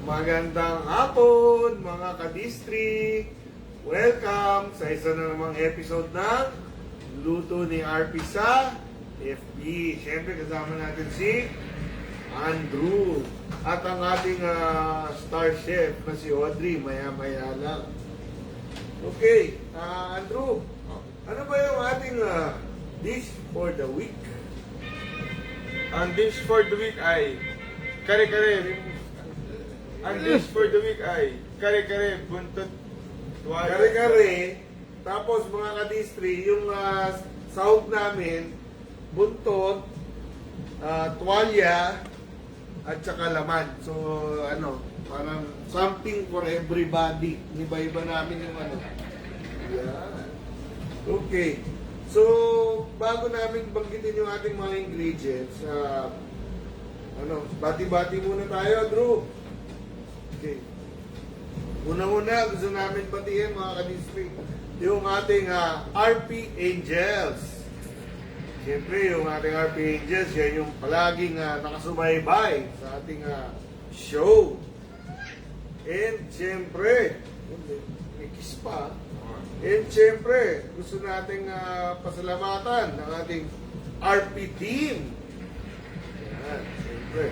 Magandang hapon mga ka-district! Welcome sa isa na namang episode ng Luto ni RP sa FB. Siyempre kasama natin si Andrew at ang ating star chef na si Audrey, maya-maya lang. Okay, Andrew, ano ba yung ating dish for the week? Ang dish for the week ay kare-kare. Ang dish for the week ay kare-kare, buntot, tuwalya. Kare-kare, tapos mga ka-distri, yung sahog namin, buntot, tuwalya, at saka laman. So, parang something for everybody. Iba-iba namin yung Yan. Okay. So, bago namin banggitin yung ating mga ingredients, bati-bati muna tayo, Drew. Okay. Una-una, gusto namin batiin mga ka-district yung ating RP Angels. Siyempre, yung ating RP Angels, yan yung palaging nakasubaybay sa ating show. And siyempre, may kiss pa. And siyempre, gusto nating pasalamatan ng ating RP team. Yan, siyempre.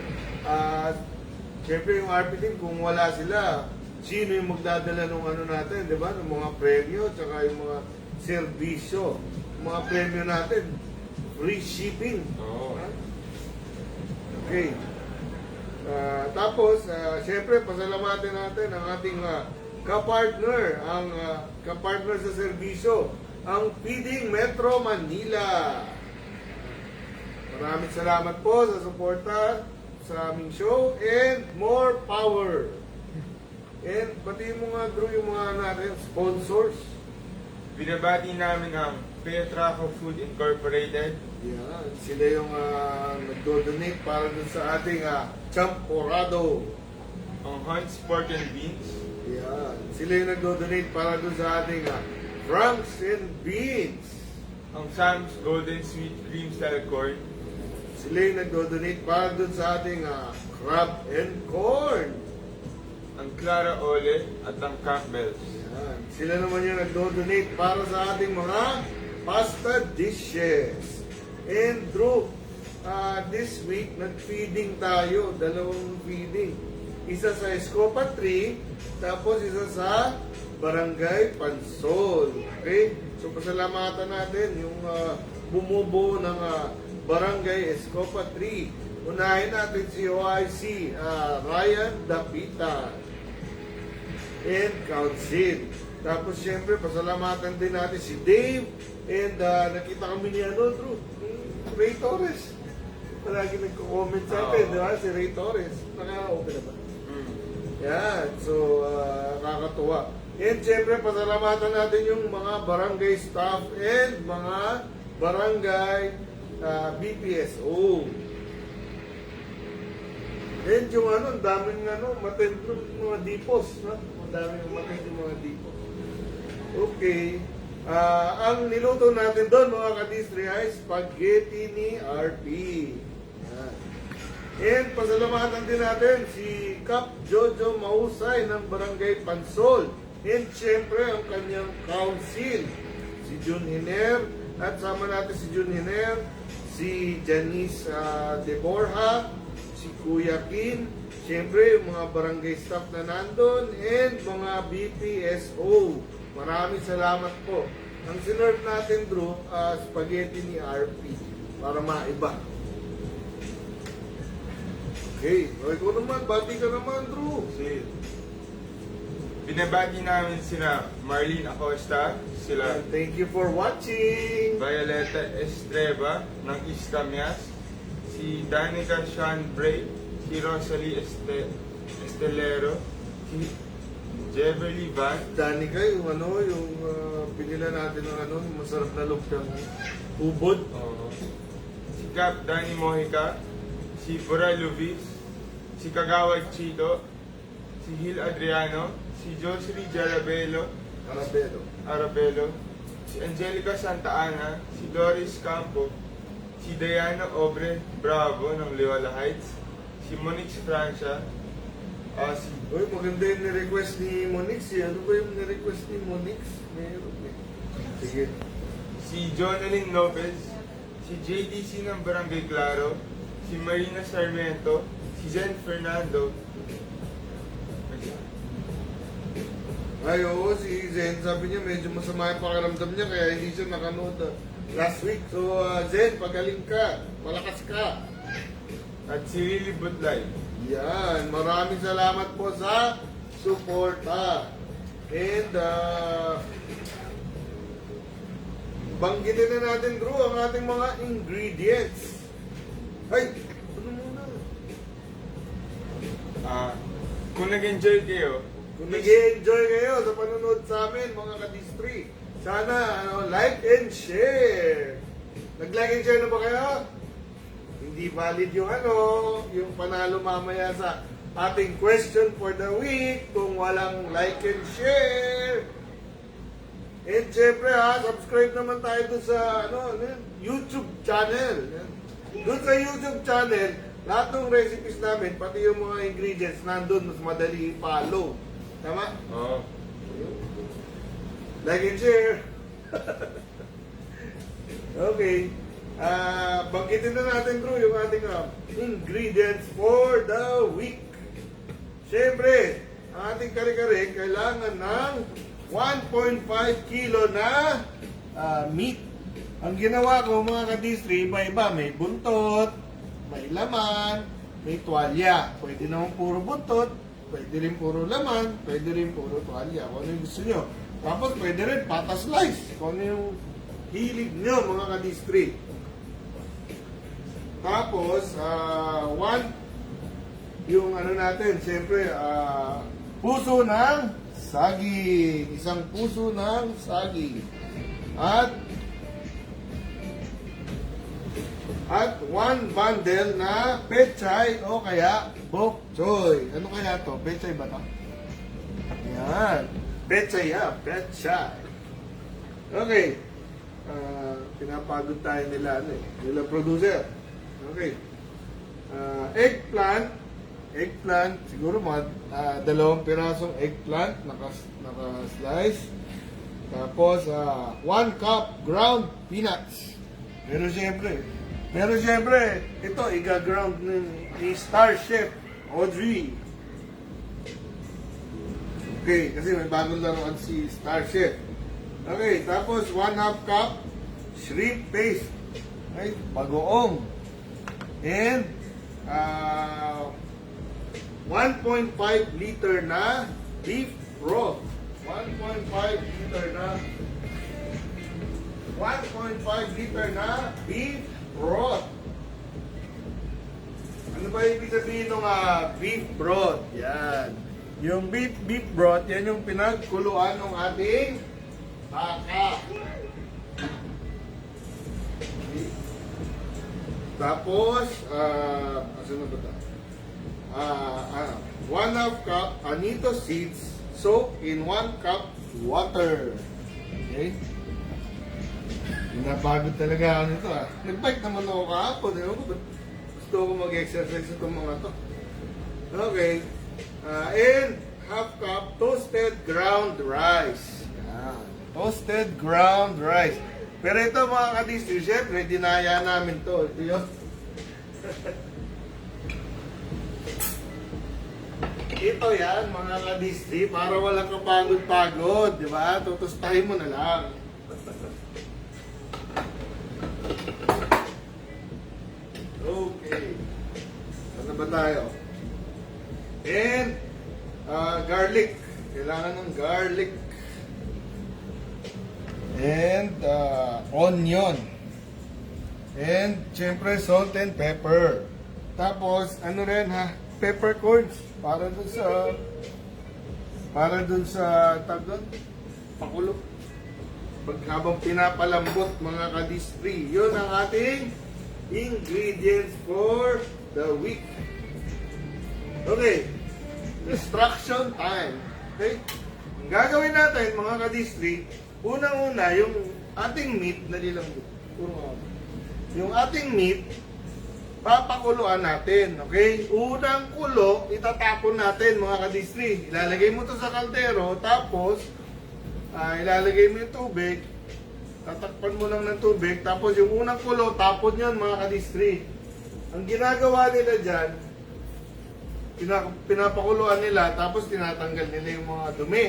Siyempre yung RP team, kung wala sila, sino yung magdadala ng natin, di ba? Ng mga premyo, tsaka yung mga serbisyo. Yung mga premyo natin, free shipping. Oo. Okay. Tapos, siyempre, pasalamatin natin ang ating kapartner, ang kapartner sa serbisyo, ang Feeding Metro Manila. Maraming salamat po sa suporta sa aming show and more power. And pati mo nga, Drew, yung mga natin sponsors. Binabati namin ang Petraco Food Incorporated. Yeah, sila yung nagdo-donate para dun sa ating champorado. Ang Hunt's Pork and Beans. Yeah, sila yung nagdo-donate para dun sa ating Franks and Beans. Ang Sam's Golden Sweet Cream Style Corn. Sila yung nagdo-donate para dun sa ating crab and corn. Ang Clara Ole at ang Campbell's. Yan. Sila naman yung nagdo-donate para sa ating mga pasta dishes. And Drew, this week, nag-feeding tayo. Dalawang feeding. Isa sa Escopa 3, tapos isa sa Barangay Pansol. Okay? So, pasalamatan natin yung bumubuo ng Barangay Escopa 3. Unahin natin si OIC, Ryan Dapitan and Council. Tapos siyempre, pasalamatan din natin si Dave and nakita kami ni Drew, Ray Torres. Palagi nagko-comment sa atin, di ba? Si Ray Torres. Naka-open na ba? Yan. So, nakakatuwa. And siyempre, pasalamatan natin yung mga barangay staff and mga barangay BPSO. And yung ang daming matendo mga dipos, no? Ang daming matendo mga dipos. Okay. Ang niluto natin doon, mga ka-distri, ay spaghetti ni RP. Yan. And pasalamatan din natin si Cap Jojo Mahusay ng Barangay Pansol. And syempre, ang kanyang council, si Jun Hiner. At sama natin si Jun Hiner, si Janice De Borja, si Kuya Kim, siyempre yung mga barangay staff na nandun, and mga BPSO. Maraming salamat po. Ang sinerve natin, Drew, spaghetti ni RP para maiba. Okay, ikaw naman, bati ka naman, Drew. Kasi binabati namin sila Marlene Acosta, sila Thank you for watching. Violeta Estreba ng Istamias, si Danica Sean Bray, si Rosalie Estelero, si Jeverly Van, Danica, yung pinila natin ng yung masarap na lumpiang ubod. si Cap Danny Mojica, si Bora Luis, si Kagawad Chito, si Gil Adriano, si Josely Jarabelo, Arabelo, si Angelica Santa Ana, si Doris Campo, si Diana Obre Bravo ng Liwala Heights, si Monique Francia, Si Uy, maganda yung ni-request ni Monix. Ano ba yung ni-request ni Monix? Meron eh. Sige. si Jonalyn Lopez, si JDC ng Barangay Claro, si Marina Sarmiento, si Zen Fernando. Ay, oo, si Zen, sabi niya medyo masama yung pakiramdam niya kaya hindi siya nakanood last week. So, Zen, pagaling ka. Malakas ka. At si Lily Butlay. Yan, maraming salamat po sa suporta. And, banggitin na natin, Drew, ang ating mga ingredients. Ay, ano muna? Kung nag-enjoy kayo, Kung nag-enjoy kayo sa panonood sa amin, mga ka-Distri, sana like and share. Nag-like and share na ba kayo? Hindi valid yung yung panalo mamaya sa ating question for the week kung walang like and share. And syempre subscribe naman tayo dun sa YouTube channel. Dun sa YouTube channel, lahat ng recipes namin, pati yung mga ingredients, nandun, mas madali i-follow. Tama? Oo. Like and share. Okay. Banggitin na natin, Drew, yung ating ingredients for the week. Siyempre, ang ating kare-kare kailangan ng 1.5 kilo na meat. Ang ginawa ko, mga ka-distri, iba-iba. May buntot, may laman, may tuwalya. Pwede naman puro buntot, pwede rin puro laman, pwede rin puro tuwalya. Kung ano yung gusto nyo. Tapos pwede rin pata slice. Kung ano yung hilig nyo, mga ka-distri. Tapos, yung natin, siyempre, puso ng saging. Isang puso ng saging. At one bundle na pechay o kaya bok choy. Ano kaya to? Pechay ba to? Yan. Pechay pechay. Okay. Pinapagod tayo nila, nila producer. Okay. Eggplant, siguro mga 2 pirasong eggplant, naka-slice. Tapos, 1 cup ground peanuts. Pero siyempre, ito, iga-ground ni Star Chef Audrey. Okay, kasi may bagong laruan si Star Chef. Okay, tapos 1/2 cup shrimp paste. Okay, bagoong. And 1.5 liter na beef broth. 1.5 liter na beef broth. Ano ba ibig sabihin ng beef broth? Yan. Yung beef broth, yan yung pinagkuluan ng ating baka. Okay. Tapos, asan na ba ito? 1/2 cup anito seeds soaked in 1 cup water. Okay? Napagod talaga ako nito Nag-bike naman ako kahapon. Gusto ko mag-exercise itong mga to. Okay. And 1/2 cup toasted ground rice. Yan. Toasted ground rice. Pero ito mga ka-distri, syempre, dinaya namin to. Ito yun. Ito yan, mga ka-distri, para walang kapagod-pagod. Di ba? Tutustahin mo na lang. Okay. Ano ba tayo? And garlic. Kailangan ng garlic. And onion. And syempre salt and pepper. Tapos ano rin peppercorns para dun sa tagdon pakulo. Habang pinapalambot mga ka-distri. Yun ang ating ingredients for the week. Okay. Instruction time. Okay? Ang gagawin natin mga ka-distri, unang-una yung ating meat na nilambot. Yung ating meat, papakuluan natin. Okay? Unang kulo, itatapon natin mga kadistri. Ilalagay mo to sa kaldero, tapos ilalagay mo yung tubig, tatakpan mo lang ng tubig, tapos yung unang kulo, tapon yun mga kadistri. Ang ginagawa nila dyan, pinapakuluan nila, tapos tinatanggal nila yung mga dumi.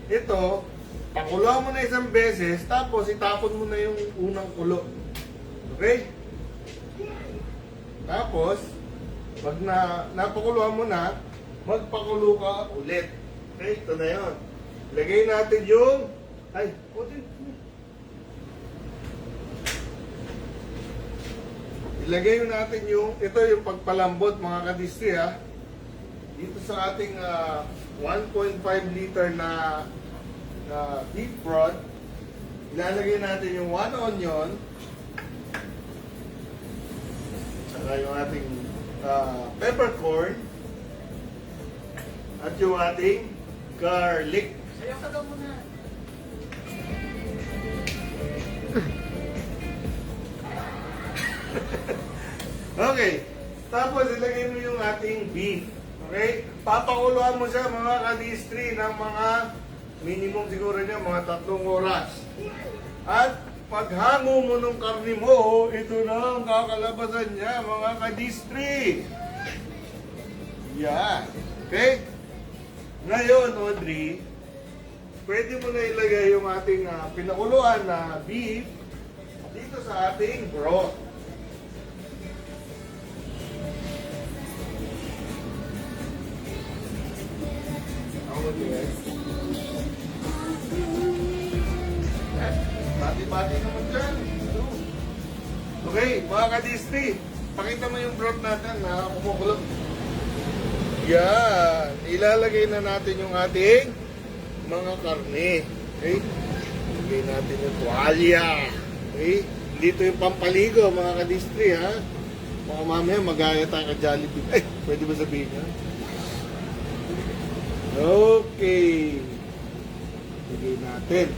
Ito, pakuluan mo na isang beses, tapos itapon mo na yung unang kulo. Okay? Tapos, pag napakuluan mo na, magpakulo ka ulit. Okay, ito na yun. Lagay natin yung... Ay, ilagay natin yung... Ito yung pagpalambot mga kadistri ha. Dito sa ating 1.5 liter na beef broth, ilalagay natin yung 1 onion, saka yung ating peppercorn, at yung ating garlic. Sayo ka daw muna. Okay. Tapos ilagay mo yung ating beef. Okay? Papakuluan mo siya mga kadistri ng mga minimum siguro niya mga 3 oras. At paghango mo ng karne mo, ito na ang kakalabasan niya mga kadistri. Yan. Okay? Ngayon, Audrey, pwede mo na ilagay yung ating pinakuluan na beef dito sa ating broth. Bati-bati naman dyan. Okay, mga kadistri, pakita mo yung broth natin na kumukulog. Yan. Ilalagay na natin yung ating mga karne. Okay? Ilagay natin yung tuwalya. Okay? Dito yung pampaligo, mga kadistri, ha? Mga mamaya, magaya tayo ka Jollibee. Ay, pwede ba sabihin ha? Okay. Ilagay natin.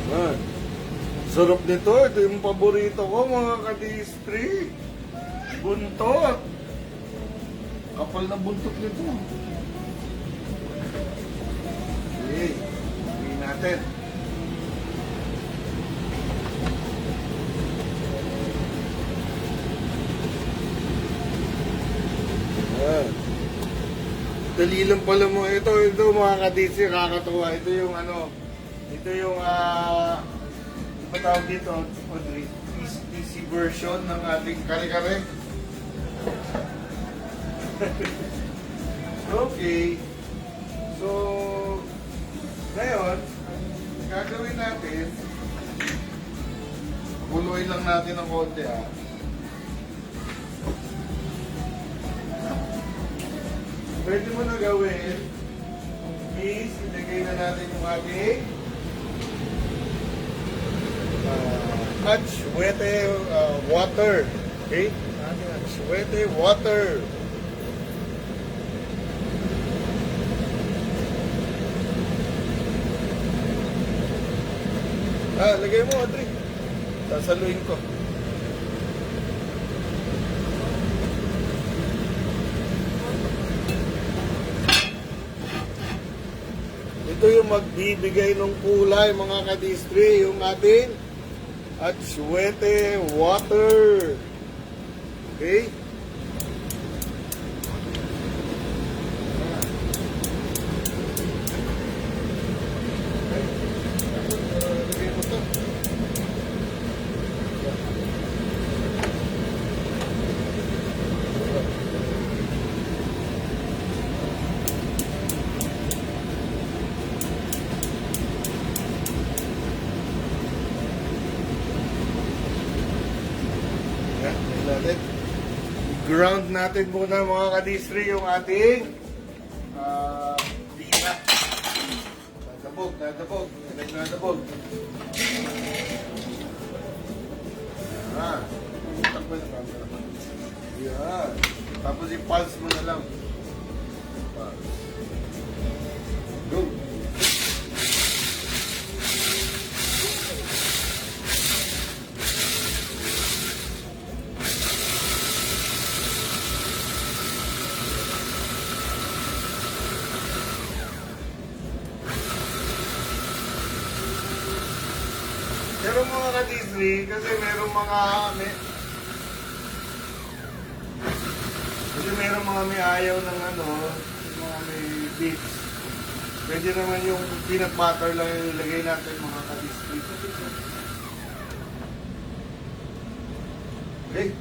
Man. Sarap nito. Ito yung paborito ko mga kadistri. Buntot. Kapal na buntot nito. Okay. Ilagay natin. Ayan. Dali lang pala mo. Ito mga kadistri. Kakatuwa. Ito yung ito yung ano tawag dito, Audrey? PC version ng ating kare-kare. Okay. So, ngayon, gagawin natin, kuluin lang natin ng konti ha. Pwede mo na gawin is ilagay na natin yung ating Atsuete water. Okay? Atsuete water. Lagay mo, Audrey. Sasaluin ko. Ito yung magbibigay ng kulay mga kadistri, yung ating Atsuete water. Okay? Natin. Ground natin muna mga kadistri yung ating lina. Dadabog. Takbo na camera. Yan. Tapos i-pulse mo na lang. Go. Pero mga ka-Disney, kasi merong mga may ayaw ng ano, yung mga may bits. Pwede naman yung peanut butter lang yung ilagay natin mga ka-Disney. Okay.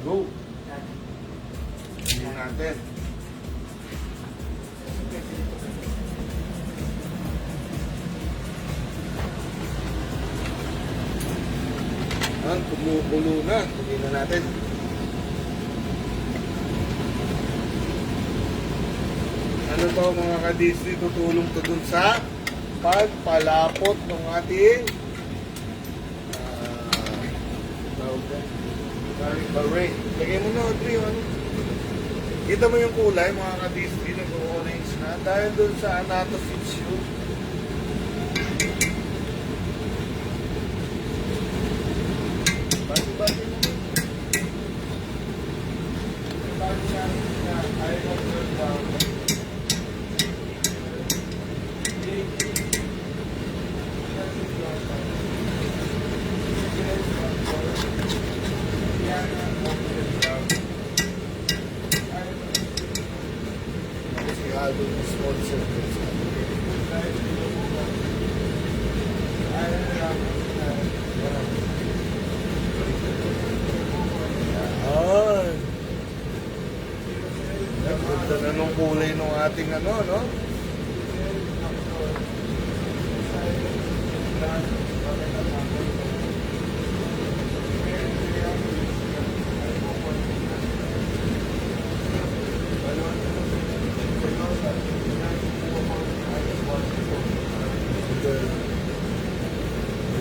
Go. Tingnan natin. Kumukulo na. Tingnan natin. Ano to mga ka-Disney, tutulong to dun sa pagpalapot ng ating array. Lagay mo na, Audrey, ano? Kita mo yung kulay mga ka-Disney, nag-orange na dahil dun sa anatofitsue. Bati-bati mo. Bati siya na ayaw ko down. Small circles. Ganda na nung kulay nung ating ano, no?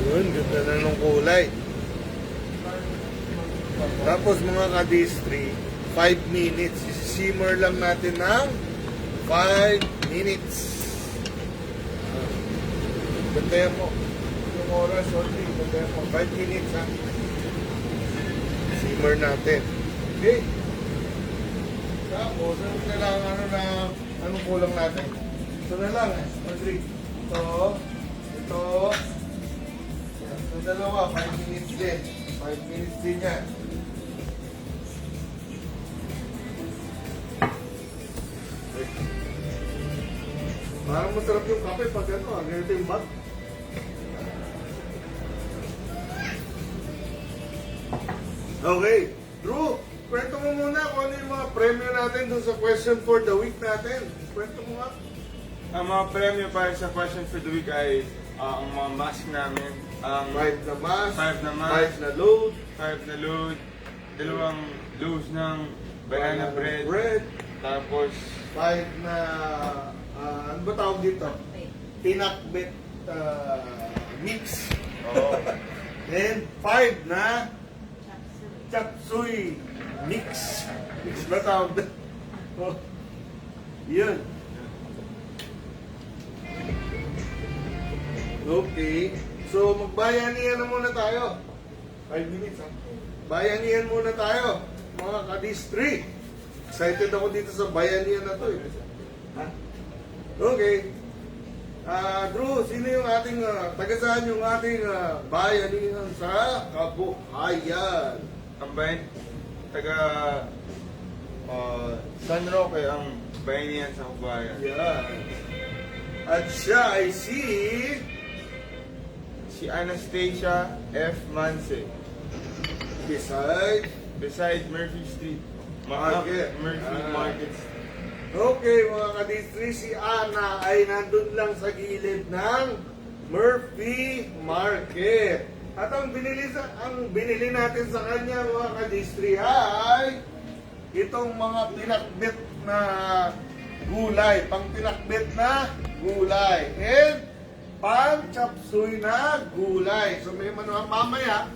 Yun, ganda na nung kulay. Tapos mga ka-Disney, 5 minutes. Simmer lang natin ng 5 minutes. Bantayan mo. Yung oras, only. Bantayan mo. 5 minutes, ha? Simmer natin. Okay. Tapos, ano kailangan anong kulang natin? Ito na lang, eh. Audrey. Ito. Ito dalawa, 5 minutes din. 5 minutes din yan. Parang masarap yung kape pag ano, ganito yung bag. Okay, Drew, kwento mo muna kung ano yung mga premyo natin dun sa question for the week natin. Kwento mo nga. Ang mga premyo para sa question for the week ay ang mga mask namin. Ang 5 na mask, 5 na mask, 5 na load, 5 na load, 2 loaves ng banana bread, tapos 5 na, ano ba tawag dito? Pinakbet mix. oh, Then 5 na chop suey mix. Mix ba tawag doon? Oh. Yun. Okay. So, magbayanihan na muna tayo. 5 minutes, ha? Bayanihan muna tayo, mga ka-Disney. Excited ako dito sa bayanihan na to, eh. Ha? Okay. Drew, sino yung ating, taga saan yung ating bayanihan sa Kabuhayan? ang bayan, taga San Roque ang bayanihan sa Kabuhayan. Yan. At siya ay Si Anastasia F. Manse, beside Murphy Street. Market. Murphy Market. Okay, mga ka-Disney, si Ana ay nandun lang sa gilid ng Murphy Market. At ang binili natin sa kanya, mga ka-Disney, ay itong mga pinakbit na gulay, pang pinakbit na gulay, and pang chapsuy na gulay. So may mamaya,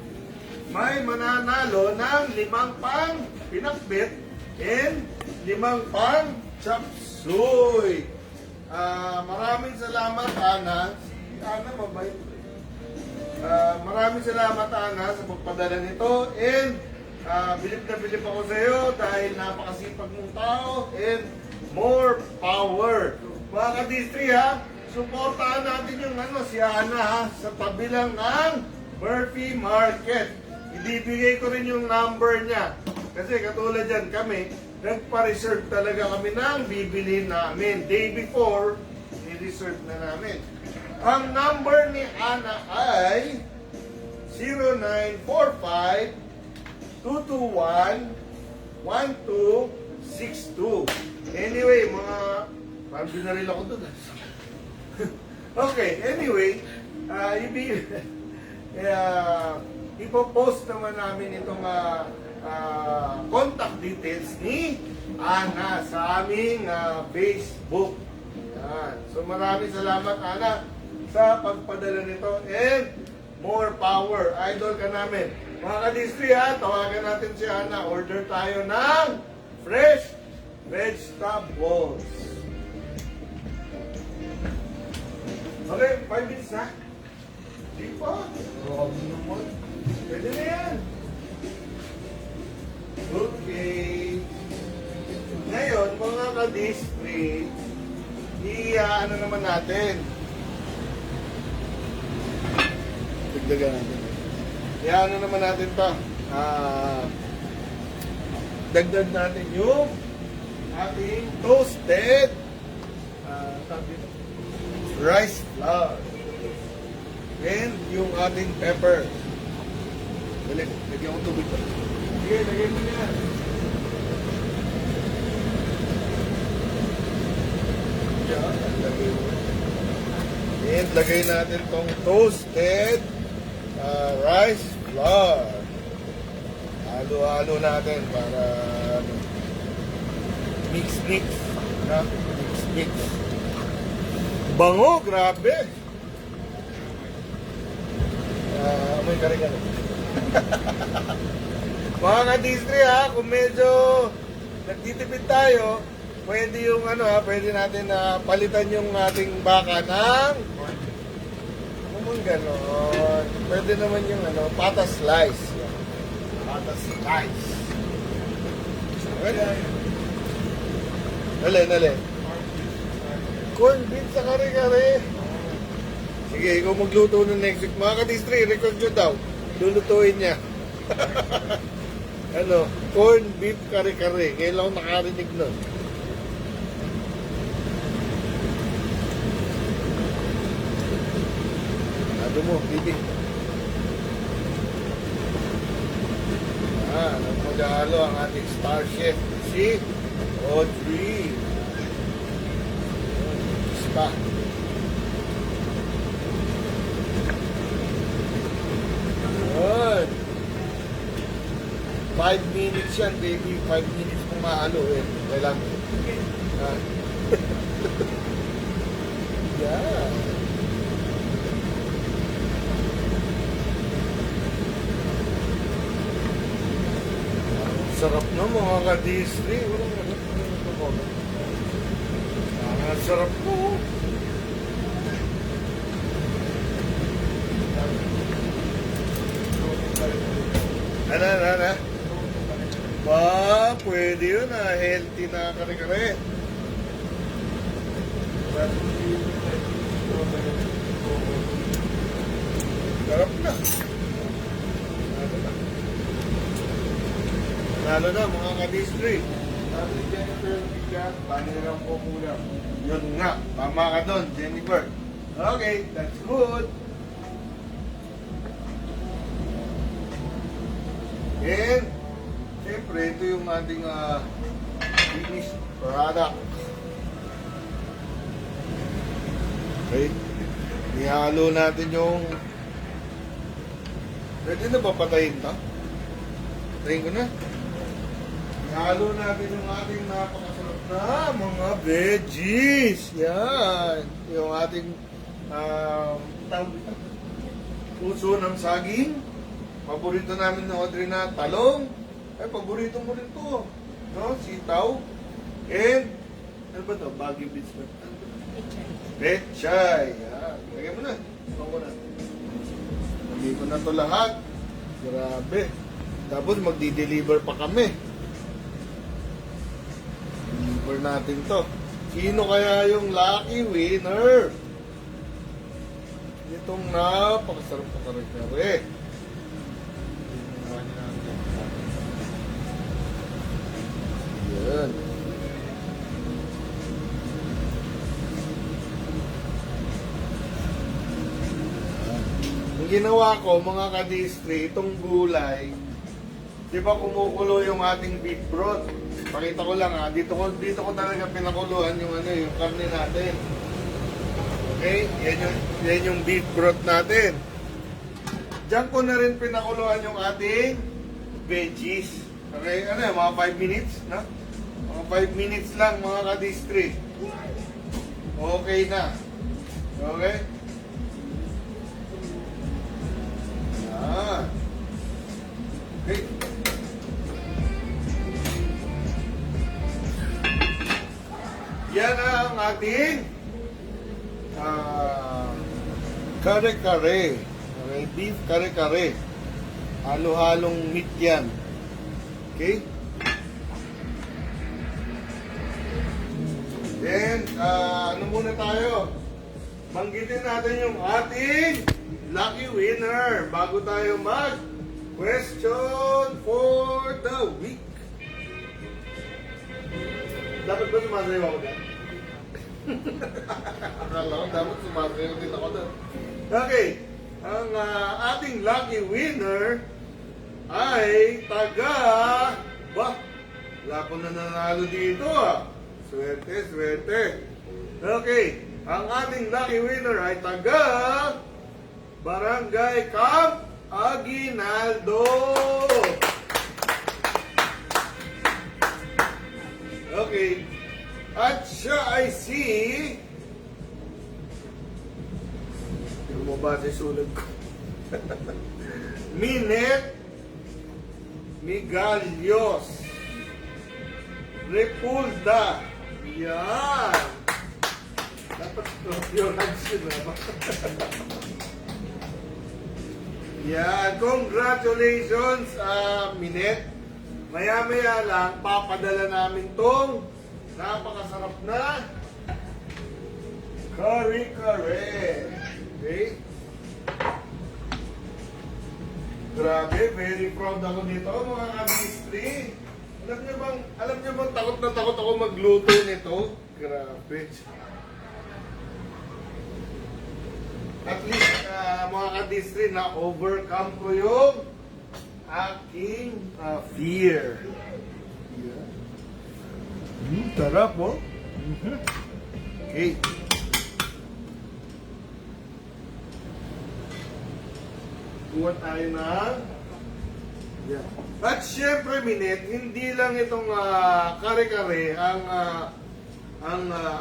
may mananalo ng 5 pang pinakbit and 5 pang chapsuy. Maraming salamat, Ana. Si Ana, mabait. Maraming salamat, Ana, sa pagpadala nito. And bilib na bilib ako sa iyo dahil napakasipag mong tao. And more power. Mga ka-distri ha, supportahan natin yung si Ana ha, sa tabi lang ng Murphy Market. Ibibigay ko rin yung number niya. Kasi katulad yan kami, nagpa-reserve talaga kami ng bibili namin. Day before, i-reserve na namin. Ang number ni Ana ay 0945-221-1262. Anyway, parang binaril ako doon. Okay, anyway, ipopost naman namin itong contact details ni Ana sa aming Facebook. Yan. So maraming salamat, Ana, sa pagpadala nito, and more power. Idol ka namin. Mga ka-distri ha, tawagan natin si Ana. Order tayo ng fresh vegetables. Okay, 5 minutes na. Di pa. Grabe naman. Pwede na yan. Okay. Ngayon, mga ka-distri, ano naman natin? Dagdagan natin. Ano naman natin to? Dagdag natin yung ating toasted rice flour. And yung ating pepper. Dali, lagyan ko tubig pa. Sige, lagyan mo yan. Yan, lagay mo. And lagay natin tong toasted rice flour. Halo-halo natin para mix-mix. Mix-mix. Bango, grabe. May kare-kare. Mga ka-distri ha, kung medyo nagtitipid tayo, pwede yung pwede natin palitan yung ating baka ng kung gano'n. Pwede naman yung pata slice. Pata slice. Nali. Corn beef sa kare-kare. Sige, ikaw magluto ng next week. Mga ka-distri, record nyo daw. Lulutuin niya. Corn beef kare-kare. Ngayon lang ako nakarinig nun. Ano mo, bibi. Nagmagalo ang ating star chef, si Audrey. Spa. Good. 5 minutes yan, baby. 5 minutes kung mahalo eh. Kailang. Yeah. Sarap na mga ka-distri. Ang sarap po. Ano? Ba, pwede yun healthy na kare-kare. Sarap na. Lalo na mga ka-distri. Sabi ni Jennifer, paano na lang po muna. Yun nga, tama ka doon, Jennifer. Okay, that's good. And, siyempre, ito yung ating finished product. Okay, ihalo natin yung... Pwede na ba patayin ito? Patayin ko na. Ihalo natin yung ating napakasarap na mga veggies. Yan. Yung ating puso ng saging. Paborito namin ng Audrey na talong. Ay, paborito mo rin to. No? Sitaw. And, ano ba to? Baguio beans ba? Pechay. Yan. Lagyan mo na. Lagyan mo na. Lagyan ko na to lahat. Grabe. Tapos magdi-deliver pa kami. Number natin to. Sino kaya yung lucky winner? Itong napakasarap na kare-kare. Yan. Ang ginawa ko, mga kadistri, itong gulay, di ba kumukulo yung ating beef broth? Pakita ko lang ha, dito ko talaga pinakuluan yung yung karne natin. Okay, yan yung beef broth natin. Diyan ko na rin pinakuluan yung ating veggies. Okay, mga 5 minutes, no? Mga 5 minutes lang mga kadistri. Okay na. Okay? Yan. Okay. Yan ang ating kare-kare. Okay, beef kare-kare. Halo-halong meat yan. Okay? Then, ano muna tayo? Banggitin natin yung ating lucky winner bago tayo question for the week. Dapat ba sumasayaw ako dyan? Akala ko dapat sumasayaw din ako dyan. Okay, ang ating lucky winner ay wala ko na nanalo dito Swerte, swerte. Okay, ang ating lucky winner ay Barangay Camp Aguinaldo. Okay, at siya ay si... Hindi mo ba si sulat ko? Minet Migalios Repulda. Yan. Dapat yung action na. Yan. Congratulations, Minet. Maya-maya lang, papadala namin tong napakasarap na kare-kare. Okay? Grabe, very proud ako dito, mga kabistri. Alam niyo bang takot na takot ako magluto nito? Grabe. At least, mga kabistri, na-overcome ko yung aking fear. Yeah. Sarap, oh. Okay. Kuha tayo ng... Yeah. At syempre, Minet, hindi lang itong kare-kare ang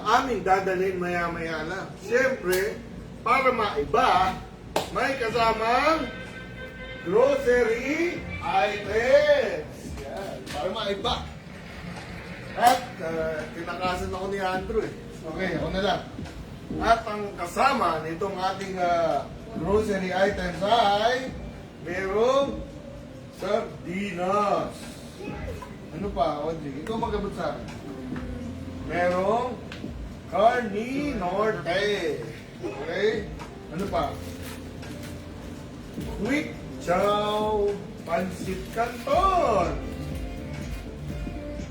aming dadalhin maya-maya lang. Syempre, para maiba, may kasamang grocery items. Yan, para maiba. At tinakasan ako ni Andrew eh. Okay, ako na lang. At ang kasama nitong ating grocery items ay merong sardinas. Ano pa, Audrey? Ikaw magabot sa akin. Merong carne norte. Okay? Ano pa? Quick chow pancit canton.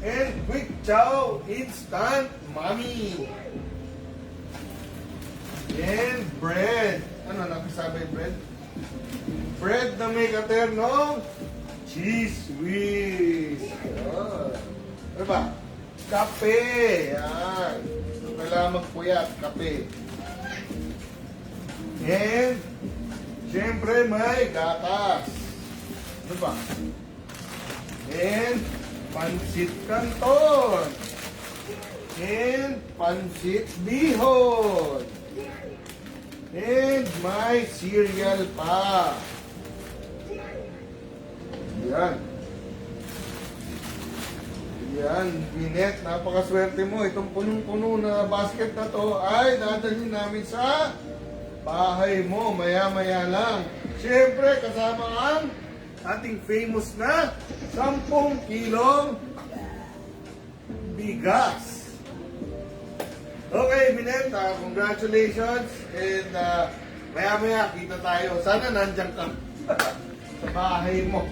And quick chow instant mami. And bread. Ano nakasabay bread? Bread na may katernong cheese whiz. Ano ba? Kape. Yan. Kailangan magpuyat. Kape. And siyempre may gatas. Ano ba? And pancit canton. And pancit bihon. And may cereal pa. Yan. Yan, Minet, napakaswerte mo. Itong punong-puno na basket na to ay dadalhin namin sa bahay mo maya-maya lang. Siyempre, kasama ang ating famous na 10 kilong bigas. Okay, Minet, congratulations. And maya-maya, kita tayo. Sana nandiyan ka sa bahay mo.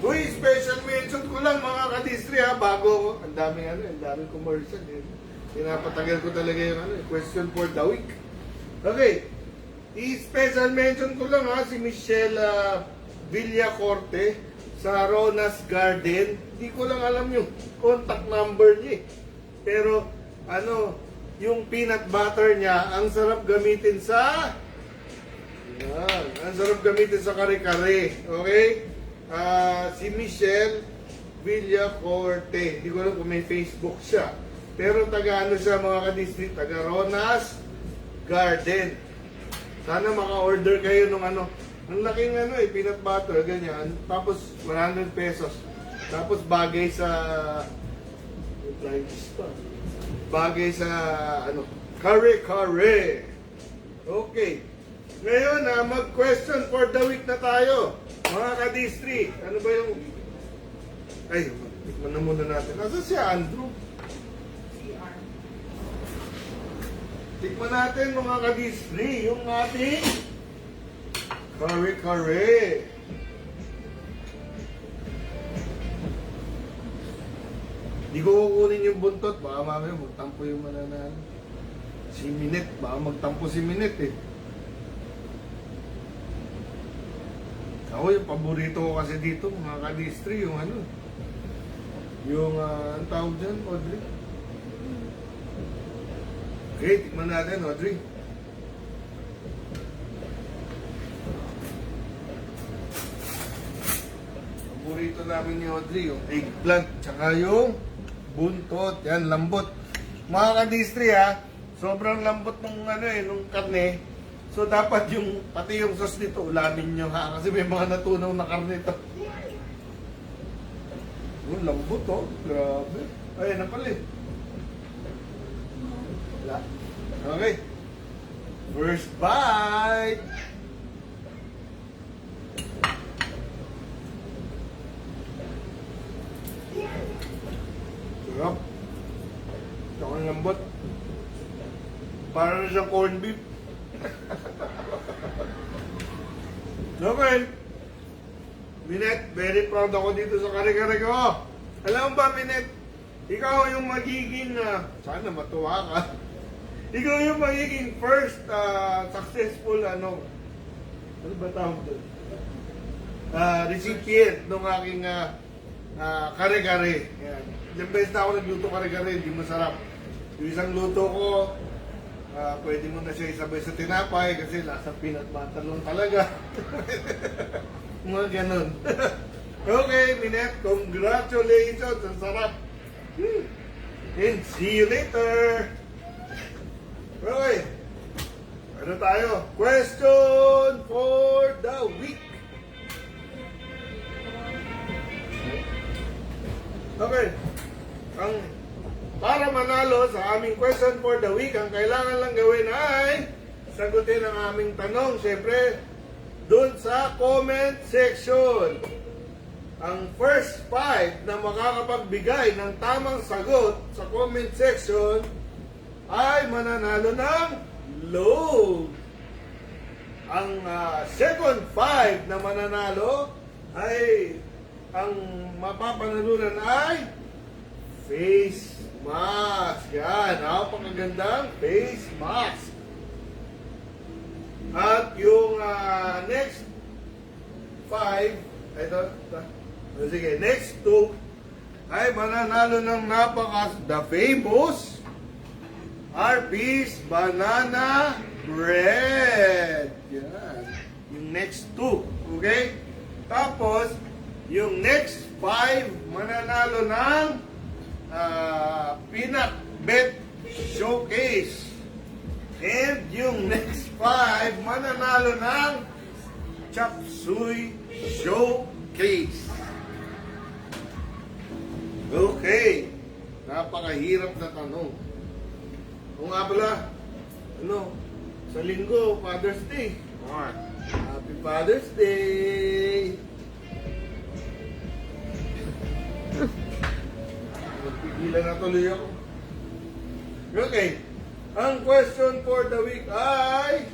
Uy, special mention ko lang mga kadistri ha, bago, ang daming commercial eh. Pinapatagal ko talaga yung question for the week. Okay, i-special mention ko lang ha, si Michelle Villacorte sa Ronas Garden. Hindi ko lang alam yung contact number niya eh. Pero, yung peanut butter niya, ang sarap gamitin sa, ang sarap gamitin sa kare-kare. Okay? Si Michelle Villacorte. Hindi ko alam kung may Facebook siya. Pero taga siya mga ka-district, taga Ronas Garden. Sana maka-order kayo ng ang laking peanut butter, ganyan. Tapos 100 pesos. Tapos bagay sa bagay sa kare-kare. Okay. Ngayon mag-question for the week na tayo. Mga ka-district, ano ba yung... Ay, tikman na muna natin. Nasaan si Andrew? Tikman natin mga ka-district, yung ating kare-kare. Di ko kukunin yung buntot, baka mamaya magtampo yung mananalo. Si Minet, baka magtampo si Minet eh. Ako yung paborito ko kasi dito, mga ka-distri, yung ang tawag dyan, Audrey. Okay, tikman natin, Audrey. Paborito namin ni Audrey, yung eggplant, tsaka yung buntot, yan, lambot. Mga ka-distri sobrang lambot nung nung karne. So dapat pati yung sauce nito, ulamin nyo ha, kasi may mga natunaw na karne ito. Oh, lambot grabe. Ay, na pala eh. Wala. Okay. First bite. Sarap. Ito ang lambot. Parang siyang corned beef. Okay. Minet, very proud ako dito sa kare-kare ko. Alam mo ba, Minet, ikaw yung magiging, sana matuwa ka. Ikaw yung magiging first successful, ano ba tawag doon? Recipient ng aking kare-kare. Yan. Ilang beses na ako nagluto kare-kare, hindi masarap. Yung isang luto ko, pwede mo na siya isabay sa tinapay kasi nasa peanut butter lang talaga. Mga ganun. Okay, Minet, congratulations! Ang sarap! And see you later! Okay, ano tayo? Question for the week! Okay, para manalo sa aming question for the week, ang kailangan lang gawin ay sagutin ang aming tanong. Siyempre, dun sa comment section. Ang first 5 na makakapagbigay ng tamang sagot sa comment section ay mananalo ng load. Ang second 5 na mananalo ay ang mapapanalunan ay face mask. Yan, napakagandang face mask. At yung next 5, sige, next 2 ay mananalo ng the famous RP's Banana Bread. Yan, yung next 2, okay? Tapos, yung next 5 mananalo ng Peanut Bet Showcase. And yung next 5 mananalo ng Chop Suey Showcase. Okay. Napakahirap na tanong. Kung nga pala, sa linggo, Father's Day. Happy Father's Day! Magpigilan na tuloy ako. Okay. Ang question for the week ay...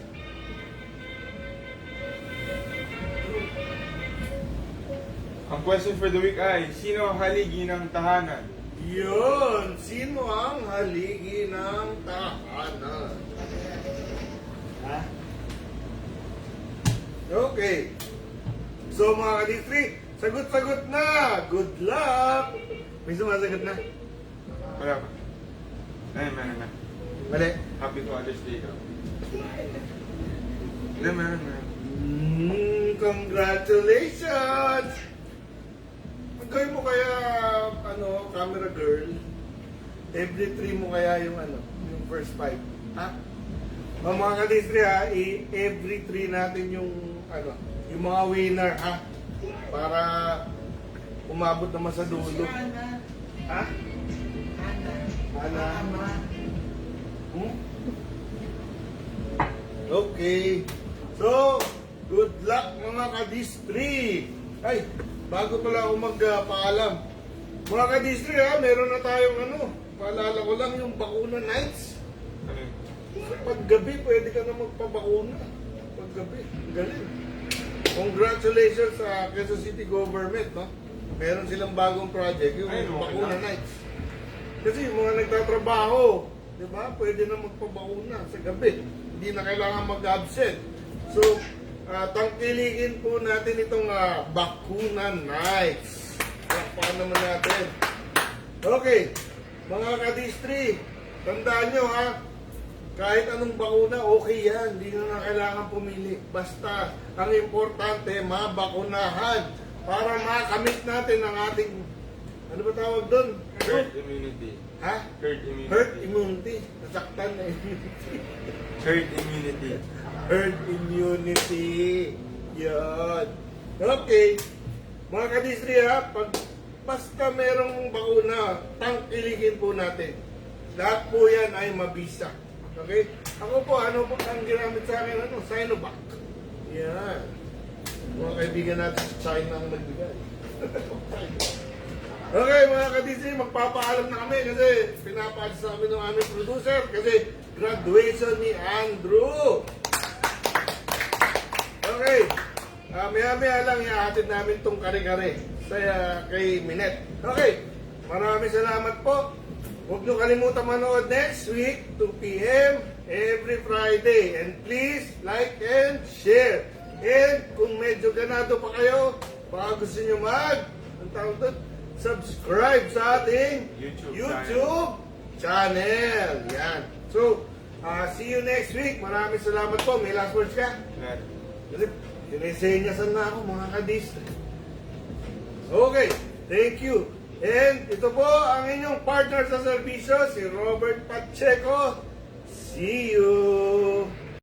Ang question for the week ay, sino ang haligi ng tahanan? Yun! Sino ang haligi ng tahanan? Ha? Okay. So mga kadistri, sagot-sagot na! Good luck! May sumasagot na? Wala pa. Ay, meron na. Mali. Happy Father's Day daw. Hindi, meron. Congratulations! Gawin mo kaya, camera girl, every 3 mo kaya yung first 5. Ha? O mga kadistri ha, every 3 natin yung mga winner ha. Para umabot naman sa dulo. Ha? Ana. Hmm? Okay. So, good luck mga kadistri. Ay, bago pala ako magpaalam. Mga kadistri ha, meron na tayong paalala ko lang yung bakuna nights. Ano yun? Paggabi, pwede ka na magpabakuna. Paggabi, galing. Congratulations sa Quezon City Government, no? Meron silang bagong project, yung Ay, no, bakuna wala. nights. Kasi yung mga nagtatrabaho, di ba? Pwede na magpabakuna sa gabi. Hindi na kailangan mag-absent. So, tangkilikin po natin itong bakuna nights. Pakpakan naman natin. Okay, mga kadistri, tandaan nyo ha, kahit anong bakuna, okay yan. Hindi na kailangan pumili. Basta, ang importante, mabakunahan para makamit natin ang ating, ano ba tawag doon? Herd immunity. Ha? Herd immunity. Herd immunity. Nasaktan na Herd immunity. Herd immunity. Yan. Okay. Mga kadistri ha, basta merong bakuna, tangkilikin po natin. Lahat po yan ay mabisa. Okay? Ako po, ano po ang ginamit sa akin? Sinovac. Yan. Mga kaibigan natin sa China ang nagbigay. Okay, mga kadisi, magpapaalam na kami kasi pinapaalis sa amin ng aming producer kasi graduation ni Andrew. Okay. Maya-maya lang ihahatid namin tong kare-kare kay Minette. Okay. Maraming salamat po. Huwag niyo kalimutan manood next week, 2 p.m. every Friday. And please, like and share. And kung medyo ganado pa kayo, baka gusto niyo subscribe sa ating YouTube channel. Yan. So, see you next week. Maraming salamat po. May last words ka? Meron. Kasi, sinisenyasan na ako mga kadis. Okay. Thank you. And ito po ang inyong partner sa serbisyo, si Robert Pacheco. See you!